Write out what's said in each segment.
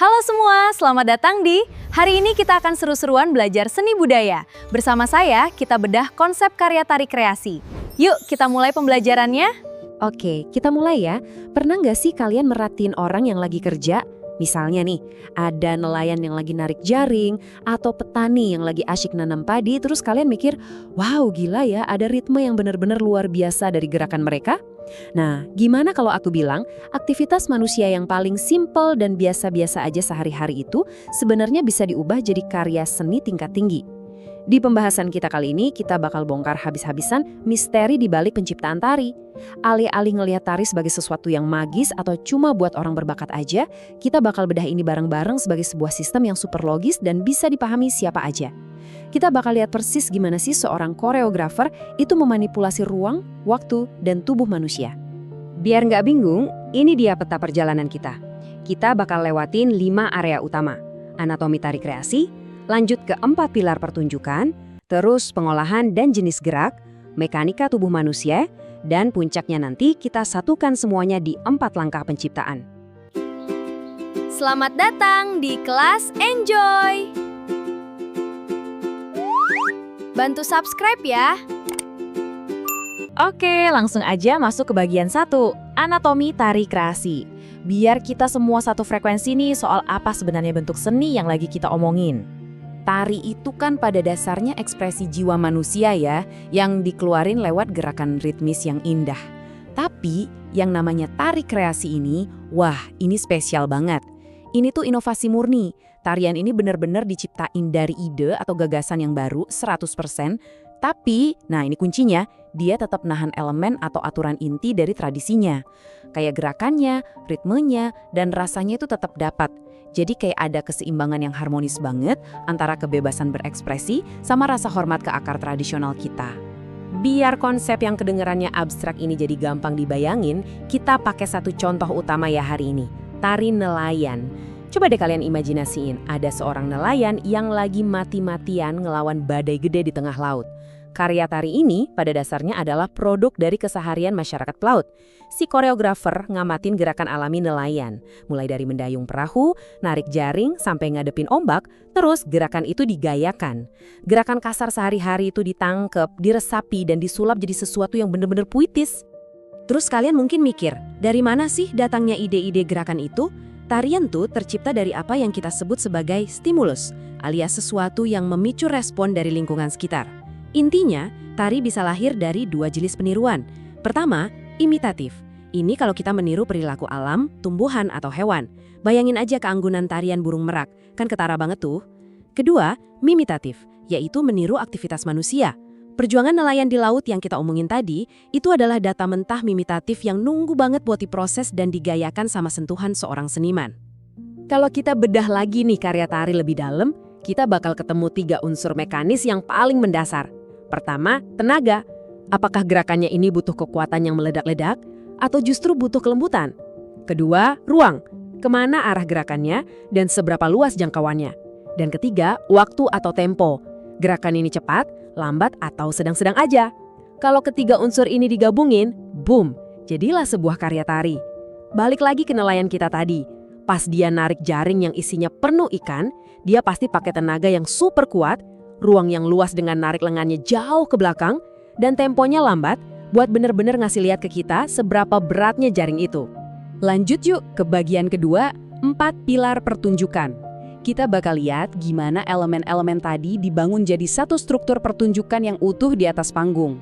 Halo semua, selamat datang di hari ini kita akan seru-seruan belajar seni budaya. Bersama saya, kita bedah konsep karya tari kreasi. Yuk, kita mulai pembelajarannya. Oke, kita mulai ya. Pernah nggak sih kalian merhatiin orang yang lagi kerja? Misalnya nih, ada nelayan yang lagi narik jaring, atau petani yang lagi asyik nanam padi, terus kalian mikir, wow gila ya, ada ritme yang benar-benar luar biasa dari gerakan mereka? Nah, gimana kalau aku bilang, aktivitas manusia yang paling simpel dan biasa-biasa aja sehari-hari itu sebenarnya bisa diubah jadi karya seni tingkat tinggi. Di pembahasan kita kali ini, kita bakal bongkar habis-habisan misteri di balik penciptaan tari. Alih-alih ngelihat tari sebagai sesuatu yang magis atau cuma buat orang berbakat aja, kita bakal bedah ini bareng-bareng sebagai sebuah sistem yang super logis dan bisa dipahami siapa aja. Kita bakal lihat persis gimana sih seorang koreografer itu memanipulasi ruang, waktu, dan tubuh manusia. Biar nggak bingung, ini dia peta perjalanan kita. Kita bakal lewatin 5 area utama. Anatomi tari kreasi, lanjut ke 4 pilar pertunjukan, terus pengolahan dan jenis gerak, mekanika tubuh manusia, dan puncaknya nanti kita satukan semuanya di 4 langkah penciptaan. Selamat datang di kelas Enjoy! Bantu subscribe ya! Oke, langsung aja masuk ke bagian 1, anatomi tari kreasi. Biar kita semua satu frekuensi nih soal apa sebenarnya bentuk seni yang lagi kita omongin. Tari itu kan pada dasarnya ekspresi jiwa manusia ya, yang dikeluarin lewat gerakan ritmis yang indah. Tapi yang namanya tari kreasi ini, wah ini spesial banget. Ini tuh inovasi murni. Tarian ini benar-benar diciptain dari ide atau gagasan yang baru 100%. Tapi, nah ini kuncinya, dia tetap nahan elemen atau aturan inti dari tradisinya. Kayak gerakannya, ritmenya, dan rasanya itu tetap dapat. Jadi kayak ada keseimbangan yang harmonis banget antara kebebasan berekspresi sama rasa hormat ke akar tradisional kita. Biar konsep yang kedengarannya abstrak ini jadi gampang dibayangin, kita pakai satu contoh utama ya hari ini, tari nelayan. Coba deh kalian imajinasiin, ada seorang nelayan yang lagi mati-matian ngelawan badai gede di tengah laut. Karya tari ini pada dasarnya adalah produk dari keseharian masyarakat pelaut. Si koreografer ngamatin gerakan alami nelayan, mulai dari mendayung perahu, narik jaring, sampai ngadepin ombak, terus gerakan itu digayakan. Gerakan kasar sehari-hari itu ditangkep, diresapi, dan disulap jadi sesuatu yang bener-bener puitis. Terus kalian mungkin mikir, dari mana sih datangnya ide-ide gerakan itu? Tarian tuh tercipta dari apa yang kita sebut sebagai stimulus, alias sesuatu yang memicu respon dari lingkungan sekitar. Intinya, tari bisa lahir dari 2 jenis peniruan. Pertama, imitatif. Ini kalau kita meniru perilaku alam, tumbuhan, atau hewan. Bayangin aja keanggunan tarian burung merak, kan ketara banget tuh. Kedua, mimitatif, yaitu meniru aktivitas manusia. Perjuangan nelayan di laut yang kita omongin tadi, itu adalah data mentah mimitatif yang nunggu banget buat diproses dan digayakan sama sentuhan seorang seniman. Kalau kita bedah lagi nih karya tari lebih dalam, kita bakal ketemu 3 unsur mekanis yang paling mendasar. Pertama, tenaga. Apakah gerakannya ini butuh kekuatan yang meledak-ledak atau justru butuh kelembutan? Kedua, ruang. Kemana arah gerakannya dan seberapa luas jangkauannya? Dan ketiga, waktu atau tempo. Gerakan ini cepat, lambat, atau sedang-sedang aja. Kalau ketiga unsur ini digabungin, boom, jadilah sebuah karya tari. Balik lagi ke nelayan kita tadi. Pas dia narik jaring yang isinya penuh ikan, dia pasti pakai tenaga yang super kuat, ruang yang luas dengan narik lengannya jauh ke belakang, dan temponya lambat buat bener-bener ngasih lihat ke kita seberapa beratnya jaring itu. Lanjut yuk ke bagian kedua, 4 pilar pertunjukan. Kita bakal lihat gimana elemen-elemen tadi dibangun jadi satu struktur pertunjukan yang utuh di atas panggung.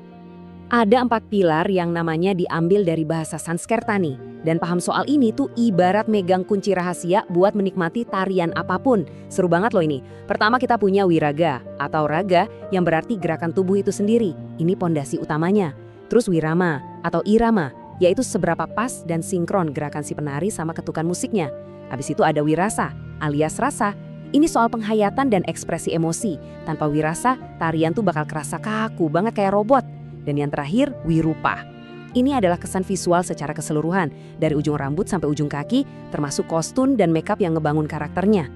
Ada 4 pilar yang namanya diambil dari bahasa Sanskerta nih. Dan paham soal ini tuh ibarat megang kunci rahasia buat menikmati tarian apapun. Seru banget loh ini. Pertama kita punya wiraga atau raga yang berarti gerakan tubuh itu sendiri. Ini pondasi utamanya. Terus wirama atau irama, yaitu seberapa pas dan sinkron gerakan si penari sama ketukan musiknya. Habis itu ada wirasa alias rasa. Ini soal penghayatan dan ekspresi emosi. Tanpa wirasa, tarian tuh bakal kerasa kaku banget kayak robot. Dan yang terakhir, wirupa. Ini adalah kesan visual secara keseluruhan, dari ujung rambut sampai ujung kaki, termasuk kostum dan makeup yang ngebangun karakternya.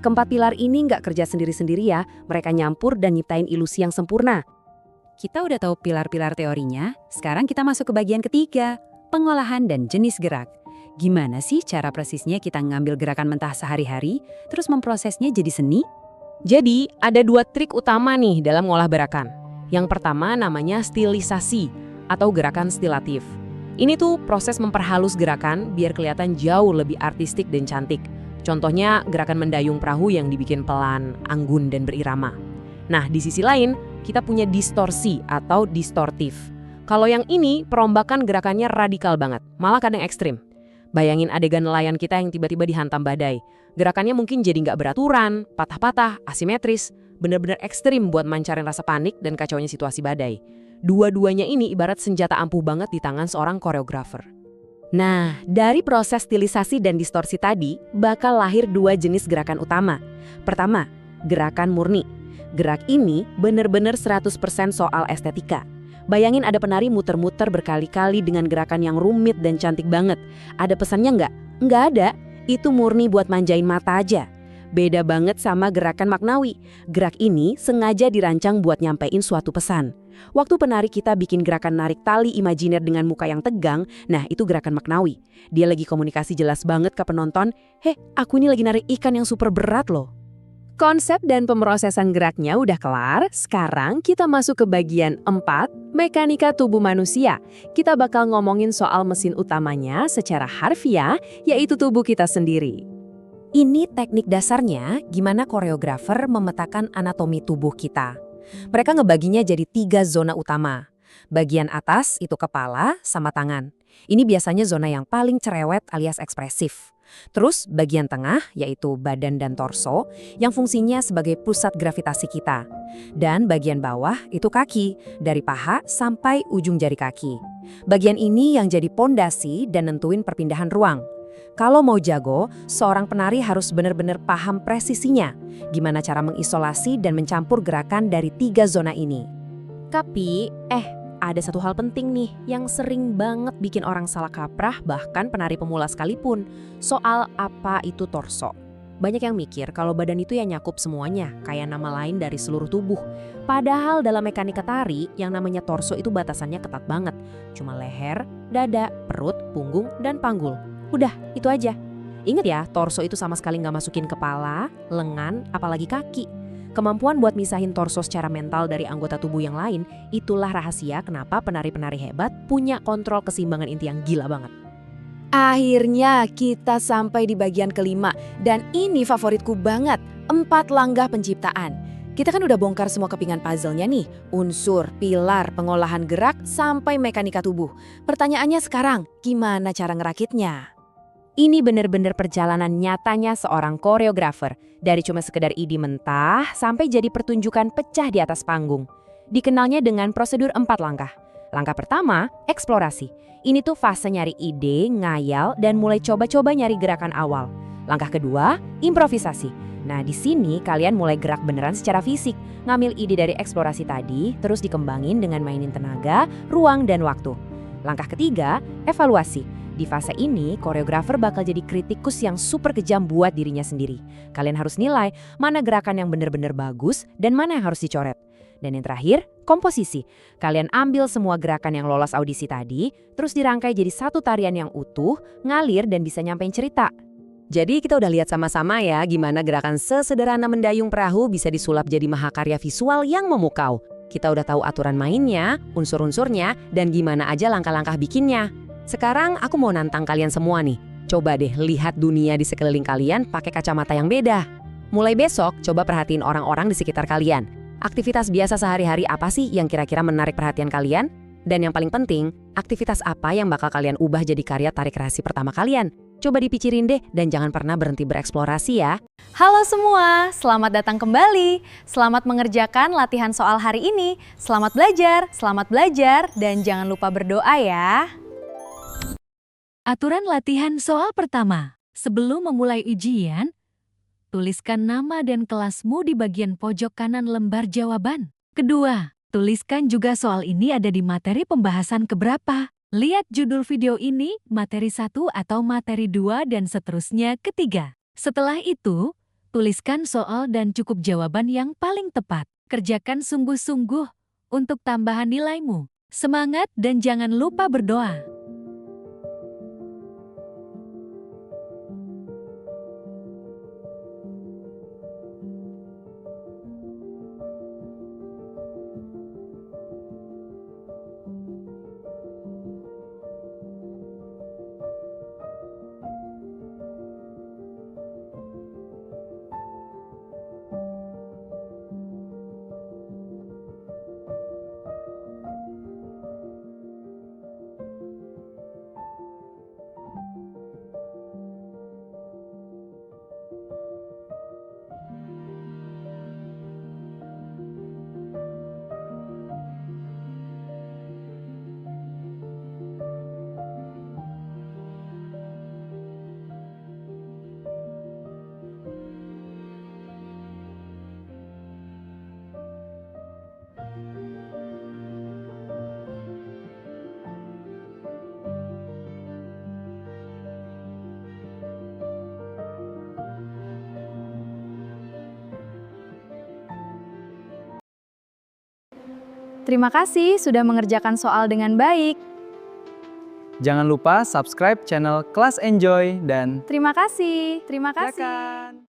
Keempat pilar ini nggak kerja sendiri-sendiri ya, mereka nyampur dan nyiptain ilusi yang sempurna. Kita udah tahu pilar-pilar teorinya, sekarang kita masuk ke bagian ketiga, pengolahan dan jenis gerak. Gimana sih cara presisnya kita ngambil gerakan mentah sehari-hari, terus memprosesnya jadi seni? Jadi, ada 2 trik utama nih dalam ngolah gerakan. Yang pertama namanya stilisasi atau gerakan stilatif. Ini tuh proses memperhalus gerakan biar kelihatan jauh lebih artistik dan cantik. Contohnya gerakan mendayung perahu yang dibikin pelan, anggun, dan berirama. Nah, di sisi lain, kita punya distorsi atau distortif. Kalau yang ini, perombakan gerakannya radikal banget, malah kadang ekstrim. Bayangin adegan nelayan kita yang tiba-tiba dihantam badai. Gerakannya mungkin jadi nggak beraturan, patah-patah, asimetris, bener-bener ekstrim buat mancarin rasa panik dan kacaunya situasi badai. Dua-duanya ini ibarat senjata ampuh banget di tangan seorang koreografer. Nah, dari proses stilisasi dan distorsi tadi, bakal lahir 2 jenis gerakan utama. Pertama, gerakan murni. Gerak ini bener-bener 100% soal estetika. Bayangin ada penari muter-muter berkali-kali dengan gerakan yang rumit dan cantik banget. Ada pesannya nggak? Nggak ada. Itu murni buat manjain mata aja. Beda banget sama gerakan maknawi. Gerak ini sengaja dirancang buat nyampein suatu pesan. Waktu penari kita bikin gerakan narik tali imajiner dengan muka yang tegang, nah itu gerakan maknawi. Dia lagi komunikasi jelas banget ke penonton, "Heh, aku ini lagi narik ikan yang super berat loh." Konsep dan pemrosesan geraknya udah kelar, sekarang kita masuk ke bagian 4, mekanika tubuh manusia. Kita bakal ngomongin soal mesin utamanya secara harfiah, yaitu tubuh kita sendiri. Ini teknik dasarnya gimana koreografer memetakan anatomi tubuh kita. Mereka ngebaginya jadi 3 zona utama. Bagian atas itu kepala sama tangan. Ini biasanya zona yang paling cerewet alias ekspresif. Terus bagian tengah yaitu badan dan torso yang fungsinya sebagai pusat gravitasi kita. Dan bagian bawah itu kaki, dari paha sampai ujung jari kaki. Bagian ini yang jadi pondasi dan nentuin perpindahan ruang. Kalau mau jago, seorang penari harus benar-benar paham presisinya. Gimana cara mengisolasi dan mencampur gerakan dari 3 zona ini. Tapi, ada satu hal penting nih yang sering banget bikin orang salah kaprah, bahkan penari pemula sekalipun, soal apa itu torso. Banyak yang mikir kalau badan itu ya nyakup semuanya, kayak nama lain dari seluruh tubuh. Padahal dalam mekanika tari, yang namanya torso itu batasannya ketat banget. Cuma leher, dada, perut, punggung, dan panggul. Udah, itu aja. Ingat ya, torso itu sama sekali nggak masukin kepala, lengan, apalagi kaki. Kemampuan buat misahin torso secara mental dari anggota tubuh yang lain, itulah rahasia kenapa penari-penari hebat punya kontrol keseimbangan inti yang gila banget. Akhirnya kita sampai di bagian kelima, dan ini favoritku banget, 4 langgah penciptaan. Kita kan udah bongkar semua kepingan puzzle-nya nih, unsur, pilar, pengolahan gerak, sampai mekanika tubuh. Pertanyaannya sekarang, gimana cara ngerakitnya? Ini bener-bener perjalanan nyatanya seorang koreografer, dari cuma sekedar ide mentah sampai jadi pertunjukan pecah di atas panggung. Dikenalnya dengan prosedur 4 langkah. Langkah pertama, eksplorasi. Ini tuh fase nyari ide, ngayal, dan mulai coba-coba nyari gerakan awal. Langkah kedua, improvisasi. Nah, di sini kalian mulai gerak beneran secara fisik, ngambil ide dari eksplorasi tadi, terus dikembangin dengan mainin tenaga, ruang, dan waktu. Langkah ketiga, evaluasi. Di fase ini, koreografer bakal jadi kritikus yang super kejam buat dirinya sendiri. Kalian harus nilai mana gerakan yang benar-benar bagus dan mana yang harus dicoret. Dan yang terakhir, komposisi. Kalian ambil semua gerakan yang lolos audisi tadi, terus dirangkai jadi satu tarian yang utuh, ngalir dan bisa nyampein cerita. Jadi kita udah lihat sama-sama ya gimana gerakan sesederhana mendayung perahu bisa disulap jadi mahakarya visual yang memukau. Kita udah tahu aturan mainnya, unsur-unsurnya, dan gimana aja langkah-langkah bikinnya. Sekarang aku mau nantang kalian semua nih. Coba deh lihat dunia di sekeliling kalian pakai kacamata yang beda. Mulai besok, coba perhatiin orang-orang di sekitar kalian. Aktivitas biasa sehari-hari apa sih yang kira-kira menarik perhatian kalian? Dan yang paling penting, aktivitas apa yang bakal kalian ubah jadi karya tarik kreasi pertama kalian? Coba dipikirin deh dan jangan pernah berhenti bereksplorasi ya. Halo semua, selamat datang kembali. Selamat mengerjakan latihan soal hari ini. Selamat belajar, dan jangan lupa berdoa ya. Aturan latihan soal pertama. Sebelum memulai ujian, tuliskan nama dan kelasmu di bagian pojok kanan lembar jawaban. Kedua, tuliskan juga soal ini ada di materi pembahasan keberapa. Lihat judul video ini, materi 1 atau materi 2 dan seterusnya. Ketiga, setelah itu, tuliskan soal dan cukup jawaban yang paling tepat. Kerjakan sungguh-sungguh untuk tambahan nilaimu. Semangat dan jangan lupa berdoa. Terima kasih sudah mengerjakan soal dengan baik. Jangan lupa subscribe channel Kelas Enjoy dan Terima kasih. Terima kasih. silakan.